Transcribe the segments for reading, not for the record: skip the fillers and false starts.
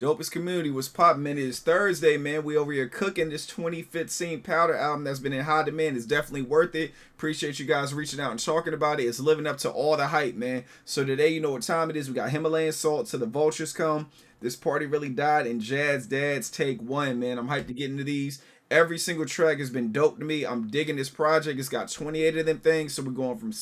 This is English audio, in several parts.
Dopest Community was popping, man. It is Thursday, man. We over here cooking this 2015 Powder album that's been in high demand. It's definitely worth it. Appreciate you guys reaching out and talking about it. It's living up to all the hype, man. So today, you know what time it is. We got Himalayan Salt to the Vultures Come. This party really died in Jazz Dad's Take One, man. I'm hyped to get into these. Every single track has been dope to me. I'm digging this project. It's got 28 of them things. So we're going from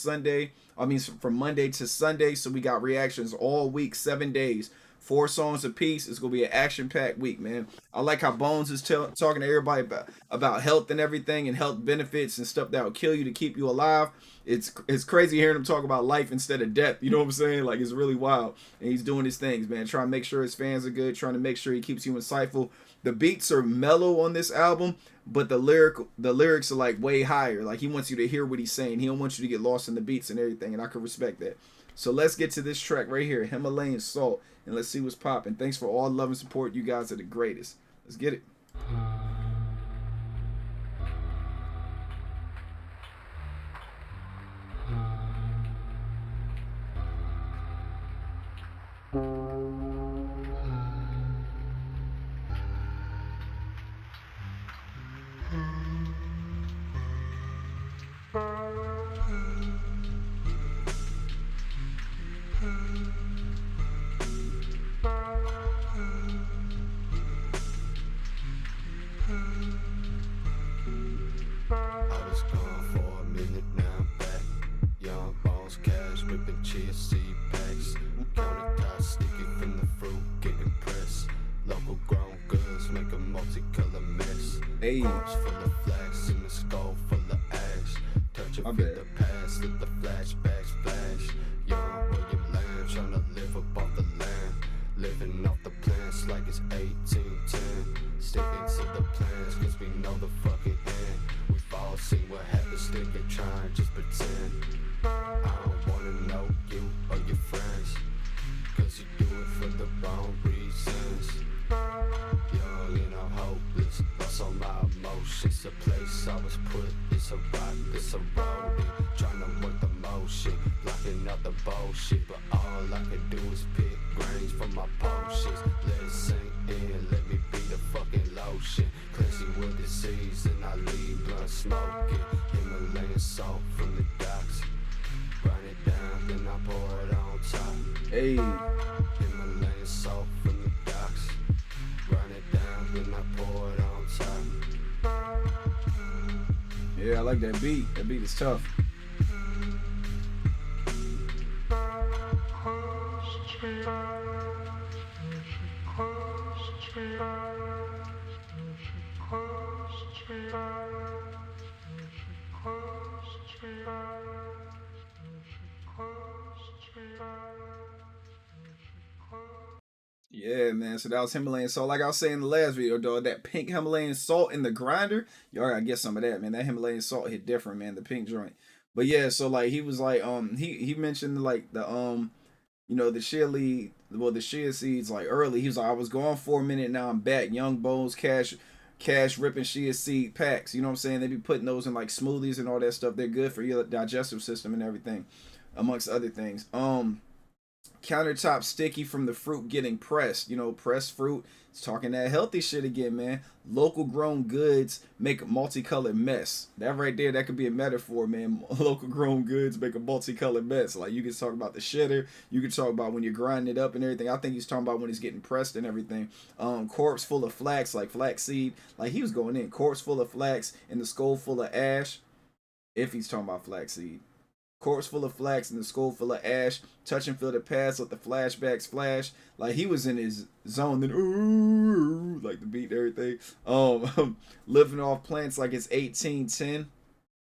Monday to Sunday. So we got reactions all week, 7 days. 4 songs apiece. It's gonna be an action-packed week, man. I like how Bones is talking to everybody about health and everything, and health benefits and stuff that will kill you to keep you alive. It's crazy hearing him talk about life instead of death. You know what I'm saying? Like, it's really wild. And he's doing his things, man. Trying to make sure his fans are good. Trying to make sure he keeps you insightful. The beats are mellow on this album, but the lyrics are like way higher. Like, he wants you to hear what he's saying. He don't want you to get lost in the beats and everything. And I can respect that. So let's get to this track right here, Himalayan Salt, and let's see what's popping. Thanks for all love and support. You guys are the greatest. Let's get it. I was gone for a minute, now I'm back. Young balls, cash, ripping chia seed packs. Countertop sticky from the fruit, getting pressed. Local grown goods make a multicolored mess. Hey, Arms full of flax in the skull full of ash. Touch of the past, let the flashbacks flash. Young William Lamb trying to live up off the land. Living off the plans like it's 1810. Sticking to the plans cause we know the fucking end. We've all seen what happens, still you're trying, just pretend. I don't wanna know you or your friends, cause you do it for the wrong reasons. Young and I'm hopeless, lost all my emotions. The place I was put is a rock, it's a road. Trying to work the motion, blocking out the bullshit. But all I can do is pick grains from my potions. Let it sink in, let me be the fucking lotion. Cleansing with disease and I leave blunt smoking. Himalayan salt from the docks. Grind it down, then I pour it on top. hey, Himalayan salt from the docks. Grind it down, then I pour it on top. yeah, I like that beat. That beat is tough. Yeah, man. So that was Himalayan salt. Like I was saying in the last video, dog, that pink Himalayan salt in the grinder. Y'all gotta get some of that, man. That Himalayan salt hit different, man. The pink joint. But yeah, so like he was like, he mentioned like the the the chia seeds like early. He was like, I was gone for a minute, now I'm back. Young Bones, cash ripping chia seed packs. You know what I'm saying? They be putting those in like smoothies and all that stuff. They're good for your digestive system and everything, amongst other things. Countertop sticky from the fruit getting pressed. You know, pressed fruit. It's talking that healthy shit again, man. Local grown goods make a multicolored mess. That right there, that could be a metaphor, man. Local grown goods make a multicolored mess. Like, you can talk about the shitter. You can talk about when you're grinding it up and everything. I think he's talking about when it's getting pressed and everything. Corpse full of flax, like flaxseed. Like, he was going in. Corpse full of flax and the skull full of ash. If he's talking about flaxseed. Corpse full of flax and the skull full of ash. Touch and feel the past, let the flashbacks flash. Like, he was in his zone. Then ooh, like the beat and everything. Living off plants like it's 1810.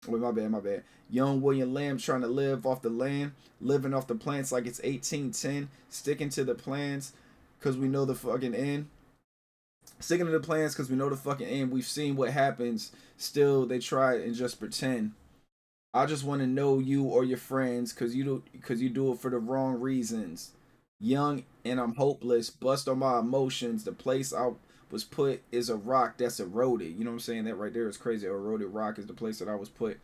Wait, my bad. Young William Lamb trying to live off the land, living off the plants like it's 1810. Sticking to the plans, cause we know the fucking end. Sticking to the plans, cause we know the fucking end. We've seen what happens. Still, they try and just pretend. I just want to know you or your friends because you do it for the wrong reasons. Young and I'm hopeless. Bust on my emotions. The place I was put is a rock that's eroded. You know what I'm saying? That right there is crazy. Eroded rock is the place that I was put.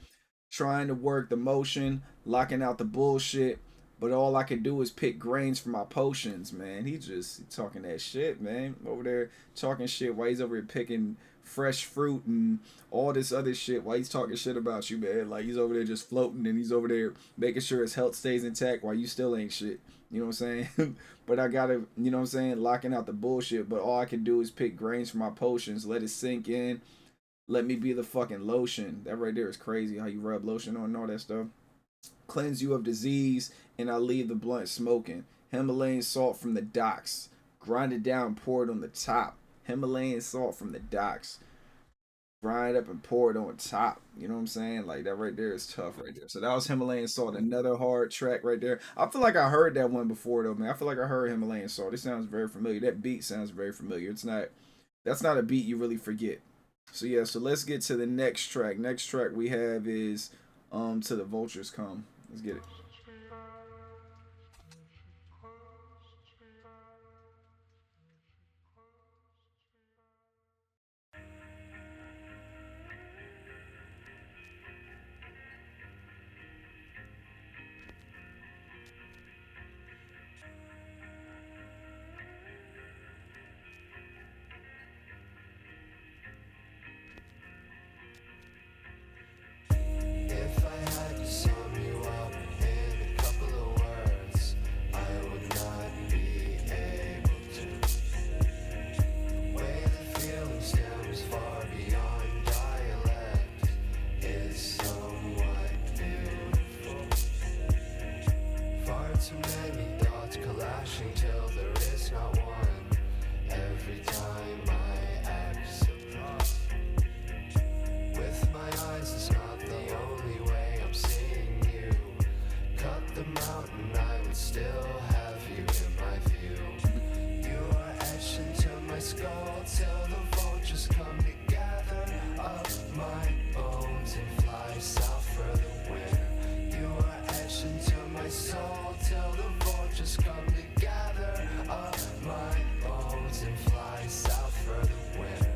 Trying to work the motion, locking out the bullshit. but all I can do is pick grains for my potions, man. He just talking that shit, man. Over there talking shit while he's over here picking fresh fruit and all this other shit while he's talking shit about you, man. Like he's over there just floating and he's over there making sure his health stays intact while you still ain't shit. You know what I'm saying? But I gotta, you know what I'm saying, locking out the bullshit. But all I can do is pick grains for my potions, let it sink in, let me be the fucking lotion. That right there is crazy how you rub lotion on and all that stuff. Cleanse you of disease, and I leave the blunt smoking. Himalayan salt from the docks. Grind it down, pour it on the top. Himalayan salt from the docks. Grind up and pour it on top. You know what I'm saying? Like that right there is tough right there. So that was Himalayan salt, another hard track right there. I feel like I heard that one before though, man. I feel like I heard Himalayan salt. It sounds very familiar. That beat sounds very familiar. It's not, that's not a beat you really forget. So yeah, so let's get to the next track. Next track we have is To the Vultures Come. Let's get it. If I had to sum you up in a couple of words, I would not be able to. The way the feeling stems far beyond dialect is somewhat beautiful. Far too many thoughts clashing till there is not one. Every time I act surprised. With my eyes, it's not the only way I'm seeing you. Cut the mountain, I would still have you in my view. You are etched into my skull till the vultures come to gather up my bones and fly south for the winter. You are etched into my soul till the vultures come to gather up my bones and fly south for the winter.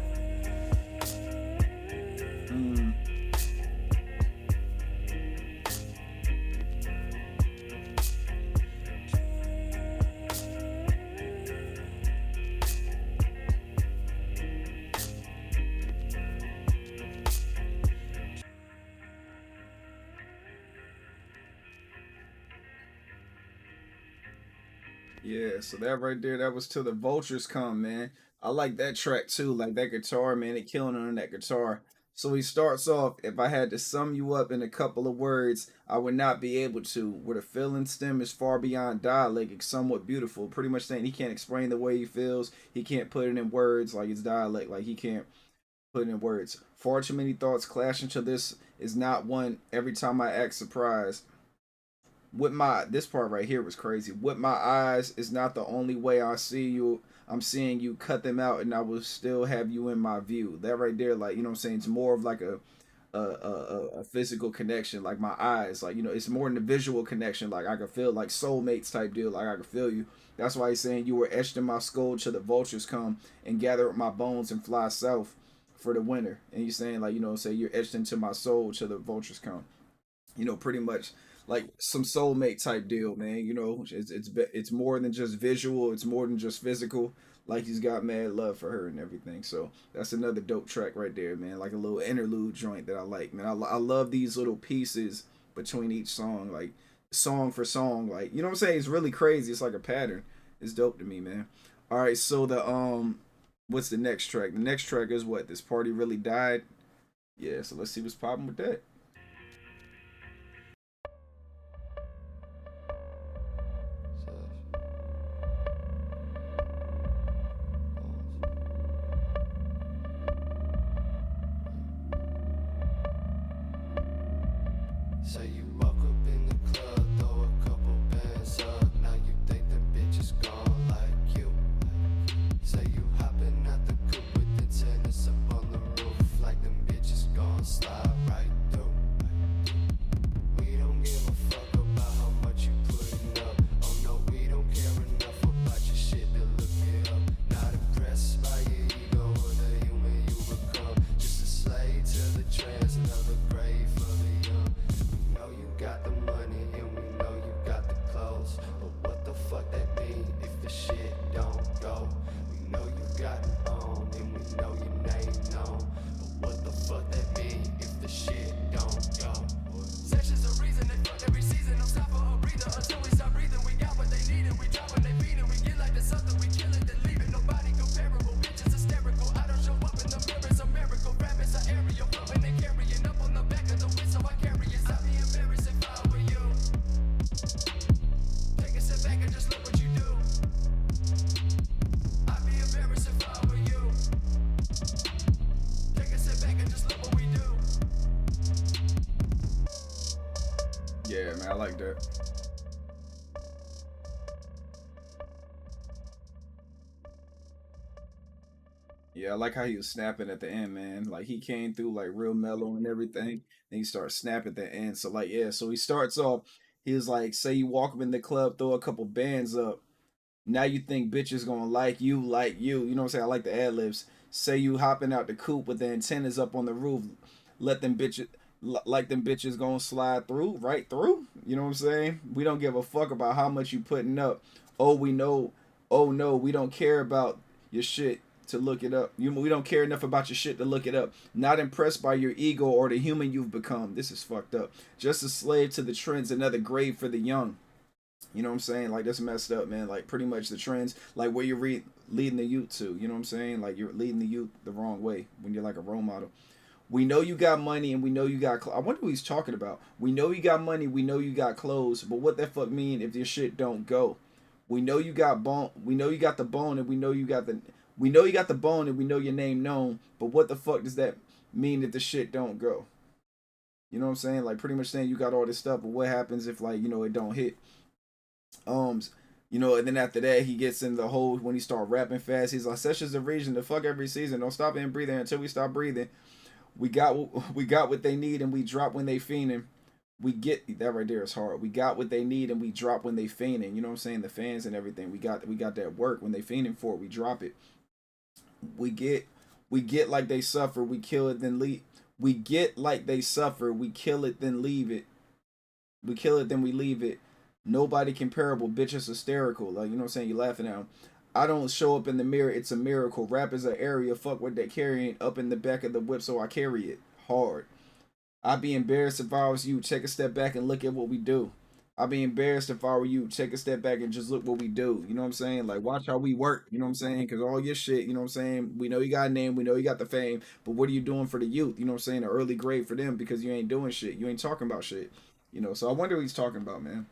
Yeah, so that right there, that was Till the Vultures Come, man. I like that track too. Like that guitar, man, it killing on that guitar. So he starts off, if I had to sum you up in a couple of words, I would not be able to. Where the feeling stem is far beyond dialect, it's somewhat beautiful. Pretty much saying he can't explain the way he feels. He can't put it in words like it's dialect. Like he can't put it in words. Far too many thoughts clash into this is not one. Every time I act surprised, with my, this part right here was crazy. With my eyes is not the only way I see you. I'm seeing you, cut them out and I will still have you in my view. That right there, like, you know what I'm saying, it's more of like a physical connection, like my eyes, like, you know, it's more than a visual connection. Like I can feel, like soulmates type deal, like I can feel you. That's why he's saying you were etched in my skull till the vultures come and gather up my bones and fly south for the winter. And he's saying, like, you know, say you're etched into my soul till the vultures come. You know, pretty much like some soulmate type deal, man. You know, it's more than just visual. It's more than just physical. Like he's got mad love for her and everything. So that's another dope track right there, man. Like a little interlude joint that I like, man. I love these little pieces between each song, like song for song. Like, you know what I'm saying? It's really crazy. It's like a pattern. It's dope to me, man. All right, so the what's the next track? The next track is what? This Party Really Died. Yeah, so let's see what's popping with that. So you walk up in the club, throw a couple bands up. Now you think the bitch is gone like you. Say you hopping at the coupe with the tennis up on the roof, like them bitches gon' slide right through. Yeah, man, I like that. Yeah, I like how he was snapping at the end, man. Like he came through like real mellow and everything. Then he starts snapping at the end. So like, yeah, so he starts off, he was like, say you walk up in the club, throw a couple bands up. Now you think bitches gonna like you, like you. You know what I'm saying? I like the ad libs. Say you hopping out the coop with the antennas up on the roof. Let them bitches like them bitches gonna slide through, right through. You know what I'm saying? We don't give a fuck about how much you putting up. Oh, we know. Oh no, we don't care about your shit to look it up. We don't care enough about your shit to look it up. Not impressed by your ego or the human you've become. This is fucked up. Just a slave to the trends. Another grave for the young. You know what I'm saying? Like that's messed up, man. Like pretty much the trends, like where you're leading the youth to. You know what I'm saying? Like you're leading the youth the wrong way when you're like a role model. We know you got money and we know you got. I wonder who he's talking about. We know you got money. We know you got clothes. But what that fuck mean if your shit don't go? We know you got bone. We know you got the bone and we know you got the. We know you got the bone and we know your name known. But what the fuck does that mean if the shit don't go? You know what I'm saying? Like pretty much saying you got all this stuff, but what happens if like it don't hit? Um, and then after that, he gets in the whole when he start rapping fast. He's like, "Such is the reason to fuck every season. Don't stop in breathing until we stop breathing. We got what they need, and we drop when they fiending. We get that right there is hard. We got what they need, and we drop when they fiending. You know what I'm saying? The fans and everything. We got that work when they fiending for it. We drop it. We get like they suffer. We kill it, then leave. We get like they suffer. We kill it, then leave it. We kill it, then we leave it. Nobody comparable. Bitch is hysterical. Like, you know what I'm saying? You laughing at him. I don't show up in the mirror. It's a miracle. Rap is an area. Fuck what they carrying up in the back of the whip, so I carry it hard. I'd be embarrassed if I was you. Take a step back and look at what we do. I'd be embarrassed if I were you. Take a step back and just look what we do. You know what I'm saying? Like, watch how we work. You know what I'm saying? Because all your shit, you know what I'm saying? We know you got a name. We know you got the fame. But what are you doing for the youth? You know what I'm saying? An early grade for them because you ain't doing shit. You ain't talking about shit. So I wonder what he's talking about, man.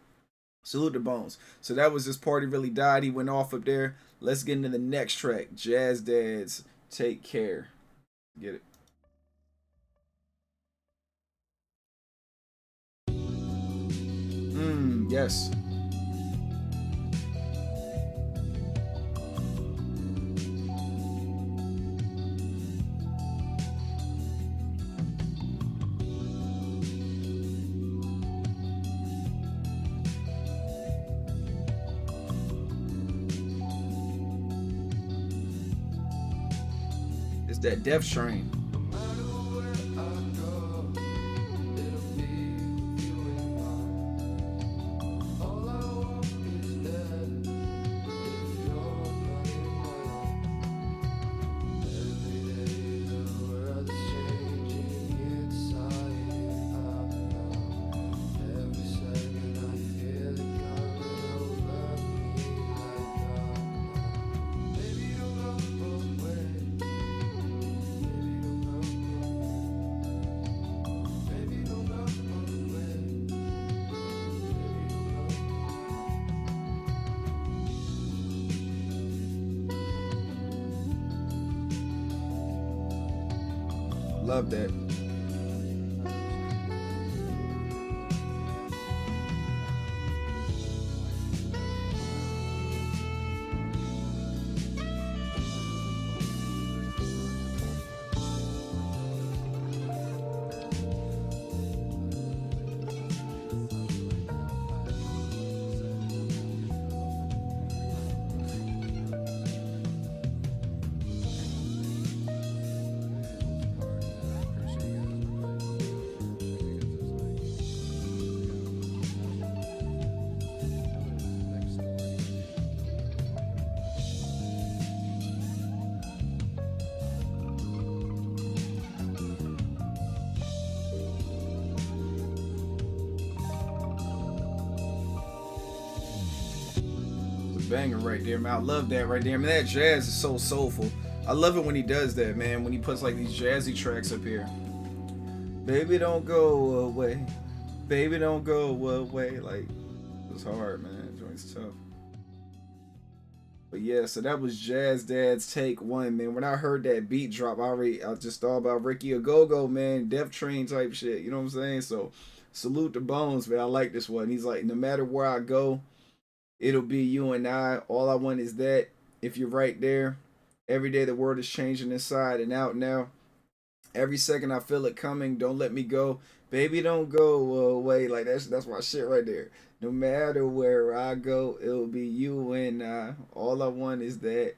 Salute the Bones. So that was this party really died. He went off up there. Let's get into the next track. Jazz Dads, Take Care. Get it. Yes. It's that Death Train. No matter where I go, it'll be you and I. All I want is that if you're not in my every day the world's changing inside and out now. Every second I feel it coming over me like dark. Baby, don't go away. Love that. Banger right there, man. I love that right there. Man, that jazz is so soulful. I love it when he does that, man. When he puts like these jazzy tracks up here. Baby, don't go away. Baby, don't go away. Like, it's hard, man. Joint's tough. But yeah, so that was Jazz Dad's Take One, man. When I heard that beat drop, I just thought about Ricky A Go Go, man. Death Train type shit. You know what I'm saying? So Salute the Bones, man. I like this one. He's like, no matter where I go, it'll be you and I. All I want is that. If you're right there, every day the world is changing inside and out now. Every second I feel it coming. Don't let me go, baby. Don't go away. Like that's my shit right there. No matter where I go, it'll be you and I. All I want is that.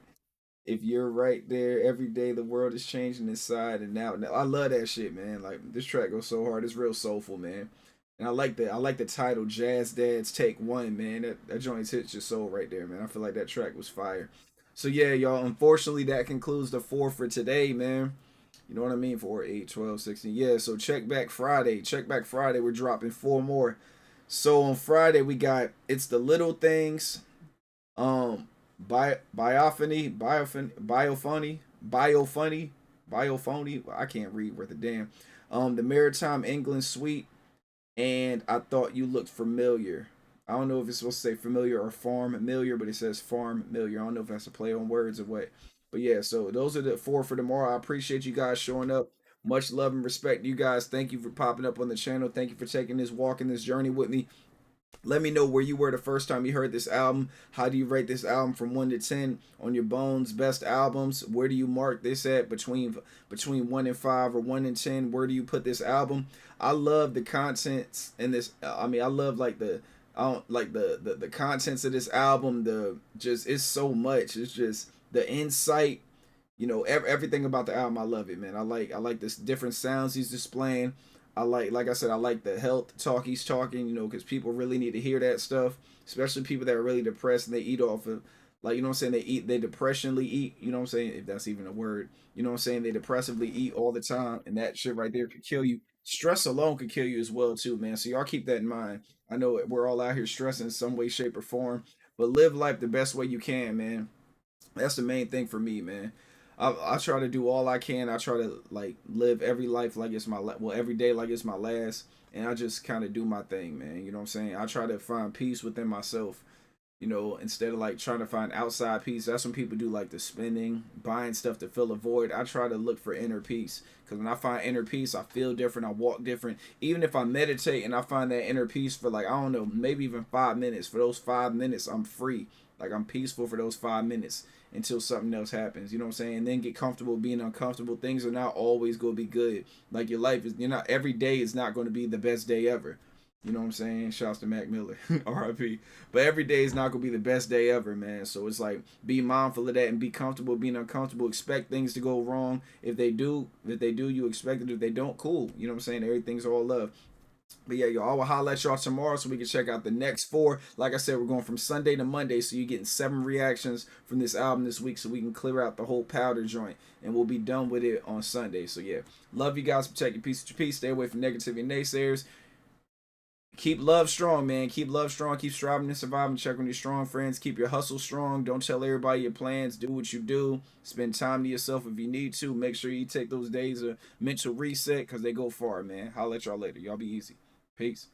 If you're right there, every day the world is changing inside and out. Now, I love that shit, man. Like this track goes so hard. It's real soulful, man. And I like the title Jazz Dads Take One, man. That joint hits your soul right there, man. I feel like that track was fire. So yeah, y'all, unfortunately that concludes the four for today, man. You know what I mean? 4, 8, 12, 16. Yeah, so check back Friday. Check back Friday. We're dropping four more. So on Friday we got It's the Little Things, biophony. I can't read worth a damn. The Maritime England Suite, and I Thought You Looked Familiar. I don't know if it's supposed to say familiar or farm familiar, but it says farm familiar. I don't know if that's a play on words or what. But yeah, so those are the four for tomorrow. I appreciate you guys showing up. Much love and respect to you guys. Thank you for popping up on the channel. Thank you for taking this walk and this journey with me. Let me know where you were the first time you heard this album. How do you rate this album from 1 to 10 on your Bones best albums? Where do you mark this at between 1 and 5 or 1 and 10? Where do you put this album? I love the contents in this. I mean, I love like the I don't like the contents of this album. The just it's so much. It's just the insight, everything about the album. I love it, man. I like this different sounds he's displaying. Like I said, I like the health talk he's talking, because people really need to hear that stuff, especially people that are really depressed and they eat off of, like, you know what I'm saying, they depressionally eat, you know what I'm saying, if that's even a word, you know what I'm saying, they depressively eat all the time, and that shit right there could kill you. Stress alone could kill you as well too, man. So y'all keep that in mind. I know we're all out here stressing in some way, shape, or form, but live life the best way you can, man. That's the main thing for me, man. I try to do all I can. I try to like live every life like it's every day like it's my last, and I just kind of do my thing, man. You know what I'm saying? I try to find peace within myself. Instead of like trying to find outside peace. That's when people do like the spending, buying stuff to fill a void. I try to look for inner peace, because when I find inner peace, I feel different. I walk different. Even if I meditate and I find that inner peace for like, I don't know, maybe even 5 minutes. For those 5 minutes, I'm free. Like I'm peaceful for those 5 minutes until something else happens. You know what I'm saying? And then get comfortable being uncomfortable. Things are not always going to be good. Like your life is, you're not, every day is not going to be the best day ever. You know what I'm saying? Shouts to Mac Miller, R.I.P. But every day is not gonna be the best day ever, man. So it's like be mindful of that and be comfortable being uncomfortable. Expect things to go wrong. If they do, you expect it. If they don't, cool. You know what I'm saying? Everything's all love. But yeah, y'all, I will holler at y'all tomorrow so we can check out the next four. Like I said, we're going from Sunday to Monday, so you're getting 7 reactions from this album this week, so we can clear out the whole powder joint, and we'll be done with it on Sunday. So yeah, love you guys. Protect your peace. Stay away from negativity and naysayers. Keep love strong, man. Keep love strong. Keep striving and surviving. Check on your strong friends. Keep your hustle strong. Don't tell everybody your plans. Do what you do. Spend time to yourself if you need to. Make sure you take those days of mental reset, because they go far, man. I'll let y'all later. Y'all be easy. Peace.